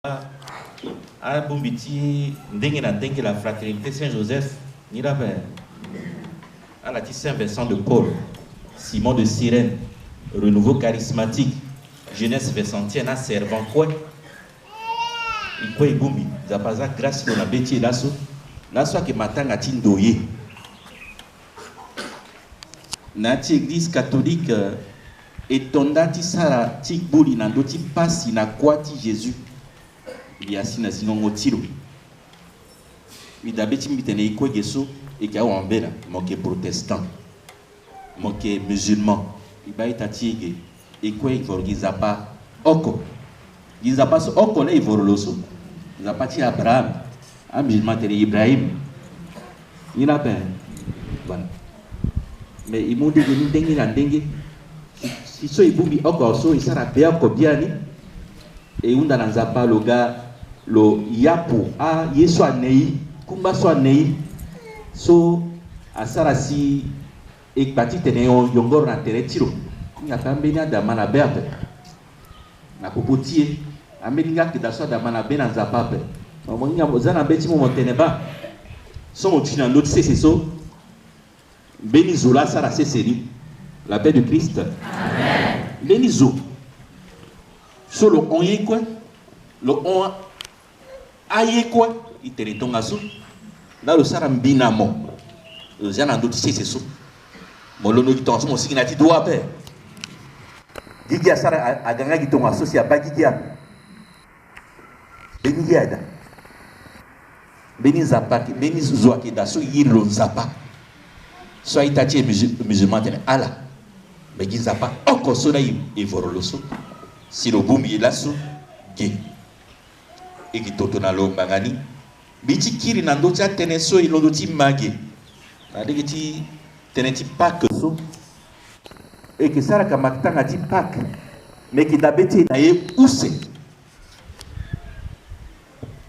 à Bombiti, Ndengue la fraternité Saint-Joseph, à la Saint-Vincent de Paul, Simon de Cyrène, renouveau charismatique, jeunesse vincentienne à servant quoi? Il quoi Boumbi, Zapaza grâce dans la bêtise là-sous, là-sous que matin à Tindoye. Nati église catholique et tondati sara tik boli nandoti pasi na kwati Jésus. Il y a sinon motiro. Il d'abeti mitene iko geso et ka wambela moke protestant. Moke musulman. Il ba itatiege et quoi il forgiza pas oko. Gizapa so oko le ivoroloso. Zapati Abraham, un musulman tel Ibrahim. Il a peine. Voilà. Mais ils m'ont dit que nous dengue si so ibumbi oko so isara bea ko biani et unda nanzapa le gars lo yapo a yeso anei kumba so anei so asara si ekpati tene yongor na tere tiro nga kambenya da mana bebe na popotie amelinga ke da so da mana be na zapape mo nga mozana beti mo teneba so mo tina l'autre c'est so Benizola sara seseri la paix de Christ. Amen. Benizo. So le on y quoi? Le on aye quoi? Il te retonga sou. Là le sara mbinamo. Le zana d'autres c'est so. Mon lono qui tombe mon signati doit paix. Gigia sara a ganga qui tombe associé à bagigia. Benigiada. Benizapa, Benizoa qui da so yilo zapa. Soit itati musulman tene ala mais giza pas encore cela et voroloso si le boom il lasso ge et qui totona lo mbangani biti kiri na ndo cha tene so ilo ndo ti mage na de ti tene ti pack so et que ça la kamakta ti pack mais qui dabeti na ye use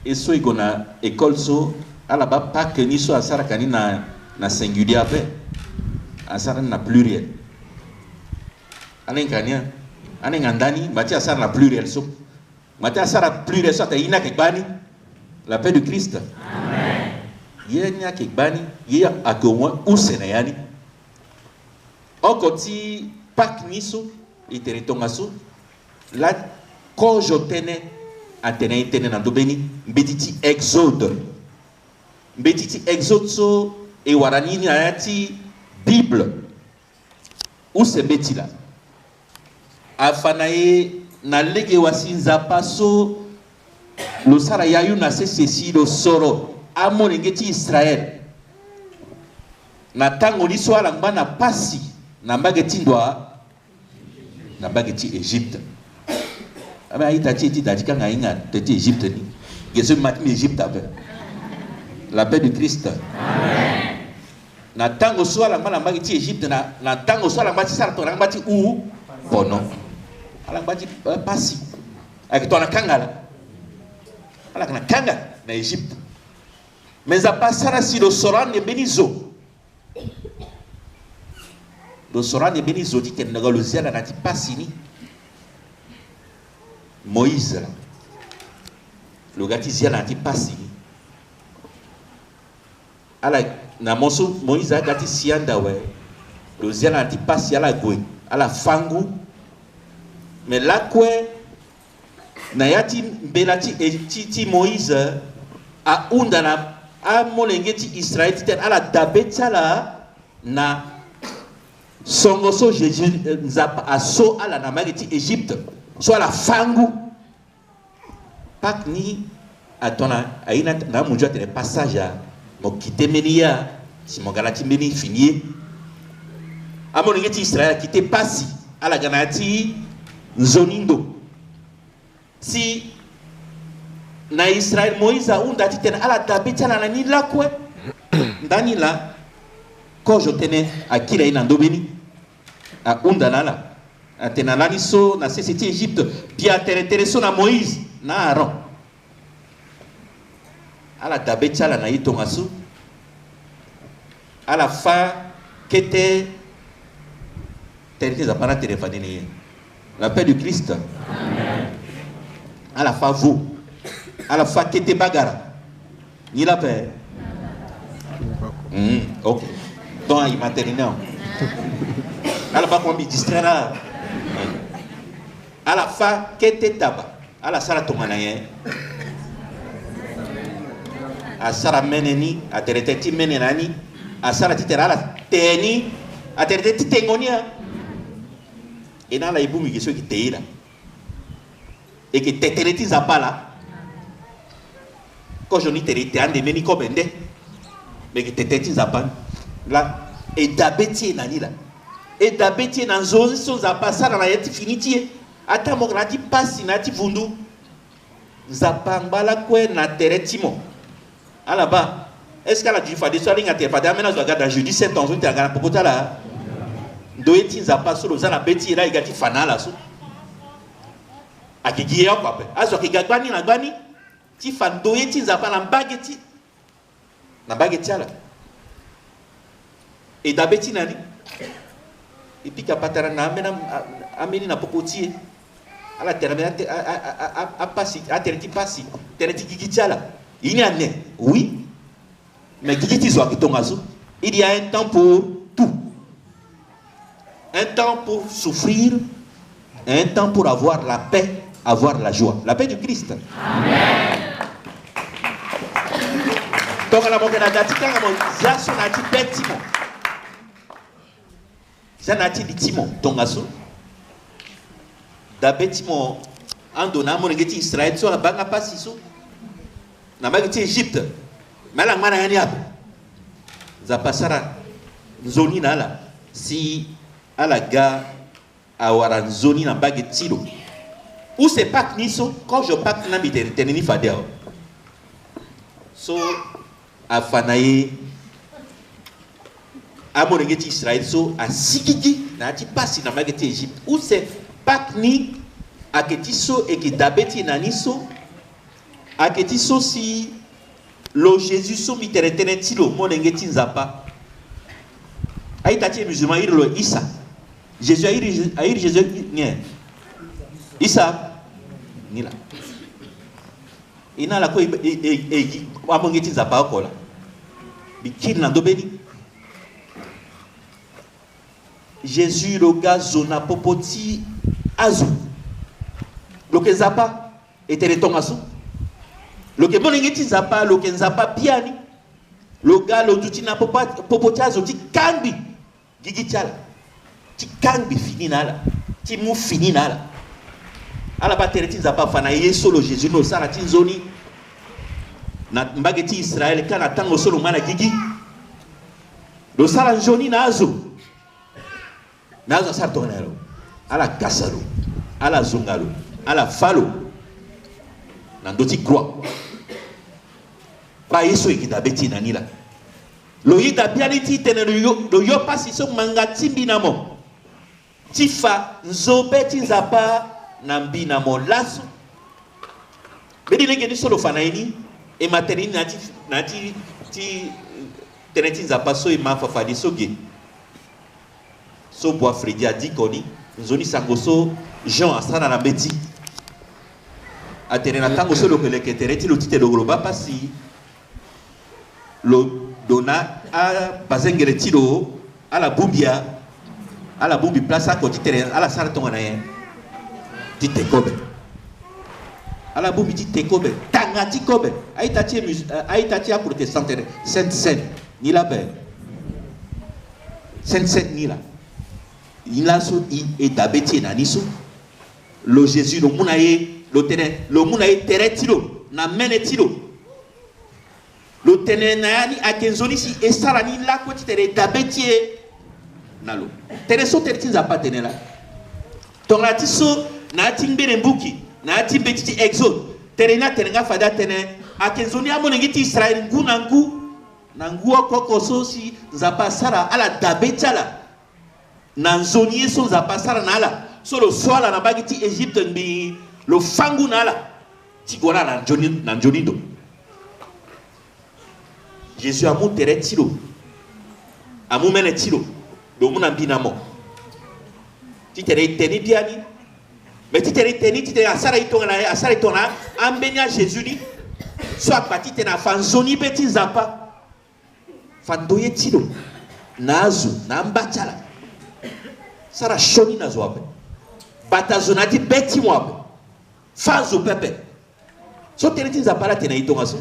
et so igona école so ala ba pack ni so asara kanina na singulier après asara na pluriel anen kania anen ngandani mati asara na pluriel so mati asara pluriel so ta ina ke bani la paix de Christ. Amen. Yenya ke bani ye akomo usena yani okoti pak niso iteretonga so la kojotene atene tene na dobeni mbetiti exode so et waranini ayati Bible où se betila afanaye na lege wasinza paso lo sara yayu na sesi lo soro amonengeti Israël na tango liso alangba na pasi na mbageti ndwa na mbageti Égypte aba itati ti dadika ngainga tete Égypte ni geso matmi Égypte abe la paix de Christ. Amen. Na tango swala ngala mbageti Égypte na tango swala mbati sara to ngati u bono ala mbati pasi akitona kangala ala kana kanga na Égypte mais a pasara si lo soran de benizo lo soran de benizo dit ken ngalo ziala na ti pasi ni Moïse lo gati ziala na ti pasi ni ala na moso Moïse a gati sianda we lo ziala na ti pasi ala gwe ala fangu mais la kwe na yati belati ti Moïse a unda na a molengeti Israël ti ala dabetala na songo so Jésus nzapa aso ala na mageti Égypte so ala fangu pak ni atona aina na munjo tene passage mo kitemenia si mo galati mbeni finier amoni ngeti Israël kite pasi ala ganati nzonindo si na Israël Moïse unda titena ala dabetana na ni lakwe ndani la ko jotene akira ina ndobeni a unda nala atena nani so na seseti Égypte pia tere so na Moïse na Aaron ala dabetala na itonga su ala fa kete tere zapana téléphone la paix de Christ. Amen. À la fin vous à la fois kete bagara ni la paix ok donc il m'a terminé à la fois qu'on me distraira à la fois kete taba à la sala tomanaye à sara meneni à tereteti menenani à sara titera la teni à tereteti tengonia et dans la iboumi qui qui te là et que tetereti zapala quand je dis terete ande meni ko bende mais que tetereti zapala là et dabeti nani là et dabeti nan zone so zapala ça na yeti finiti ata mo grati passe nati vundu zapangala kwe na teretimo alaba est-ce qu'à la difa de soirée ngate fa damena zo gada jeudi 7 ans on te ngana popota là doeti zapa solo za na beti là igati fanala so akigiye kwa pe azo kigagani na gbani ti fan doeti zapa na bageti ala et dabeti nani et puis kapatara na ameni na popoti ala termina a passi a tereti passi tereti gigitiala il y a né oui mais gigiti zo akitongazo il y a un temps pour tout, un temps pour souffrir, un temps pour avoir la paix, avoir la joie, la paix du Christ. Amen. Donc la mokena datika ngamo zaso nati betimo zanati ditimo tongaso da betimo andona monengeti Israël so banga pasiso na bageti Égypte mala ngana yani hapo za pasara nzoni nala si ala ga awara nzoni na bageti lo ou c'est pas niso quand je pack na teneni fadeo so afanaye amonengeti Israël so asikiki na ati pasi na bageti Égypte ou c'est pas ni aketiso et qui dabeti naniso aketiso si lo Jésus so miteretene tilo monengeti nzapa aitati musulman iro Isa Jésus airi Jésus nie Isa nila ina la ko amongeti nzapa okola bikini na dobeni Jésus le gazona popoti azu lo ke nzapa etere tongaso lo ke monengeti nzapa lo ke nzapa piani lo ga lo tutina popoti azu ti kambi gigitiala ti kambi fini nala ti mu fini nala ala ba tere ti nzapa fana yeso lo Jésus no sara ti nzoni na mbageti Israël kana tango solo mana gigi lo sara nzoni na azu nazo sara tonero ala kasalo ala zungalo ala falo na ndoti croix ba yeso ikita beti na nila lo yida biani ti tene lo yo pasi so mangati binamo tifa nzobeti nzapa na mbinamo laso bedi leke ni solo fanaini e materini nati ti teneti nzapa so e mafafa di soge so bois Fredi a dit koni nzoni sangoso Jean asana na beti aterena tango solo que le ketereti lo tite logroba pasi lo dona a bazengere tilo ala bumbi place a côté terrain ala sara tonga yen tite kobe ala bumbi tite kobe tanga ti kobe aitati a protestant Sainte ni la be Sainte ni la il a so et dabeti na niso lo Jésus lo munaye lo tene lo munaye teretilo na menetilo lo tene na yani akenzoni si esara ni la ko tere dabeti na lo tere so tere tinza pa tene la ton la tiso na timbere mbuki na timbeti exode tere na tere nga fada tene akenzoni amonengi ti Israël ngunangu na nguo koko so si nzapa sara ala dabeti ala na nzoni so nzapa sara na ala so lo swala na bagiti Égypte mbi lo fangu na ala ti gona na njonindo Jésus amu tere tilo amu mene tilo do muna mbinamo ti tere teni diani mais ti tere teni ti tere asara itona ambenya Jésus ni soit parti tena fanzoni beti zapa fandoye tilo nazu nambachala sara shoni nazo ape batazonati beti mwape fanzo pepe so tena ti zapa la tena itonga so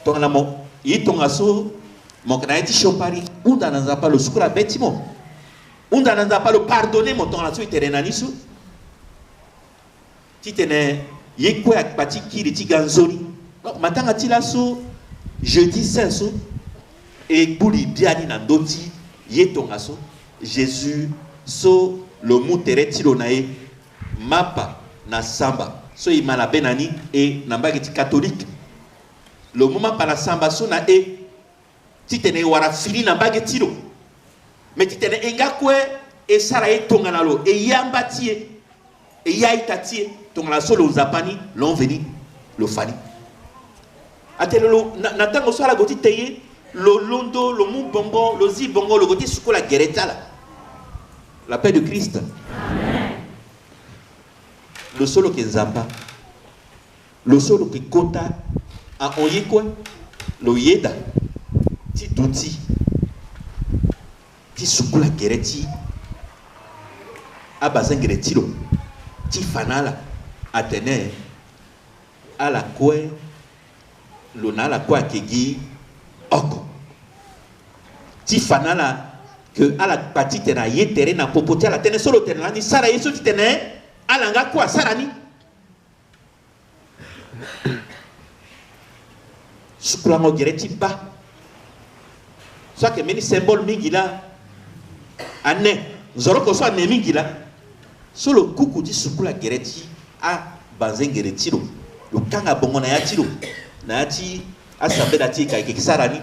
tonga na mo itonga so mo kana ti chopari unda na zapa lo sukura beti mo unda na zapa lo pardonner mo tonga so iterena nisu ti tene yekwe akpati kiri ti ganzoni donc matanga ti la so jeudi saint so e buli biani na ndoti yetonga so Jésus so lo mutere ti lo na ye mapa na samba so imala benani e na mbagi ti catholique lo mapa na samba so na e ti tene wara fili na mbagi ti lo mais ti tene engakwe e sara ye tonga na lo e yamba ti e yaita ti e tonga la solo zapani l'on veni lo fani atele lo na tango so ala goti teye lo londo lo mu bongo lo zi bongo lo goti sukola gereta la paix de Christ. Amen. Le solo qui nzamba le solo qui kota a oyekwe lo yeda ti duti ti sukola gereti a bazengere tilo ti fanala atene ala kwe lona la kwa kegi oko ti fanala que ala pati tena yetere na popoti ala tene solo tena ni sara yeso ti tene ala nga kwa sara ni sukula ngo gereti ba so que meni symbole mingila ane zoro ko so ane mingila solo kuku ti sukula gereti a banzengere tilo lo kanga bongo na ya tilo na ti asambe da ti ka ke sarani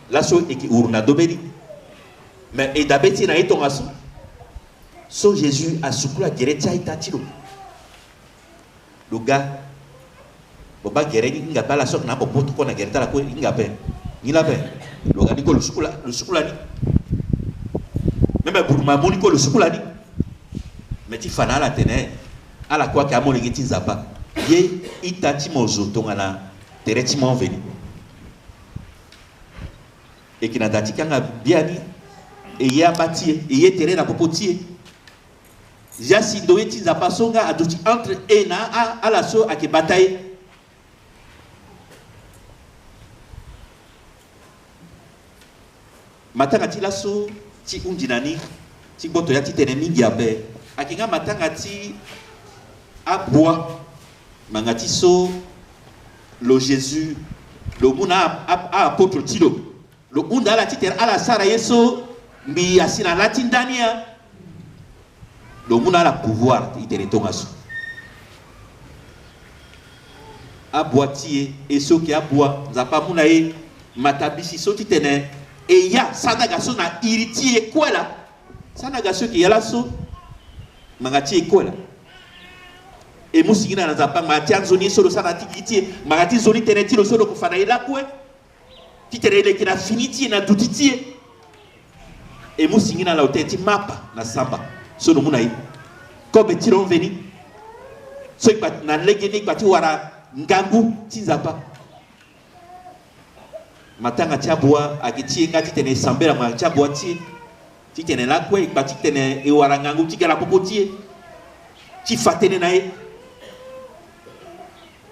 la so e ki urna dobedi mais e dabeti na etonga so Jésus a sukula gereti a ita tilo lo ga boba gereti nga bala so na bopoto ko na gereta la ko nga pe ni la pe lo ga ni ko lo sukula ni même pour ma moni ko lo sukula ni mais ti fana la tene ala kwa ka moni ngiti zapa ye itati mozo tonga na tereti mo veni e kina dati kanga biani e ya batie e ye tere na popotie ja si doye ti zapa songa aduti entre e na a la so ake bataille matanga ti la so ti undinani ti boto ya ti tene mingi abe akinga matanga ti aboa mangati so lo Jésus lo muna a apôtre tilo lo unda la ti tene ala sara yeso mbi asina lati ndania lo muna la pouvoir itene tonga so aboa ti e so ki aboa nzapa muna ye matabisi so ti tene e ya sanaga so na iriti e kwela sanaga so ki yala so mangati e kwela e musigina na nzapa mangati anzoni solo sana tikiti mangati zoni tene ti lo solo kufana ila kwe ti tene ile kina finiti na dutiti e musigina la oteti mapa na samba so no muna yi ko be tiro veni so ipat na legeni pati wara ngangu ti nzapa matanga tiabua akiti ngati tene sambela ma tiabua ti tene la kwe pati tene e wara ngangu ti gala popoti ti fatene na e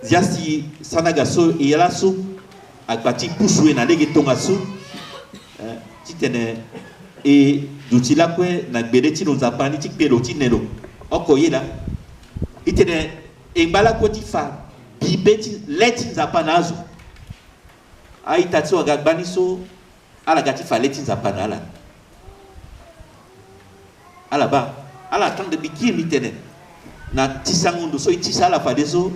ziasi sanaga so e yala so akpati pusu na lege tonga so ti tene e duti la kwe na gbede ti lo nzapa ti kpelo ti nelo oko yela itene e mbala ko ti fa bibe ti leti nzapa na azo aita ti waga gbani so ala ga ti fa leti nzapa na ala ba ala tang de bikini tene na ti sangundo so ti sala fa de so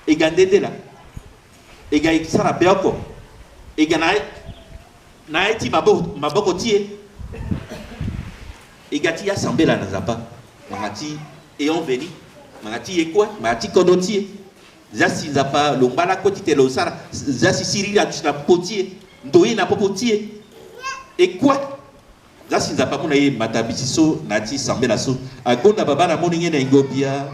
e gandede la e ga sara beoko e ga na ti maboko tie e ga ti ya sambela na nzapa mangati e on veni mangati e kwa mangati kodotie zasi nzapa lombala ko ti telo sara zasi siri ya na potie ndoyi na popotie e kwa zasi nzapa muna ye matabisi so na ti sambela so agonda baba na moni ngene ngobia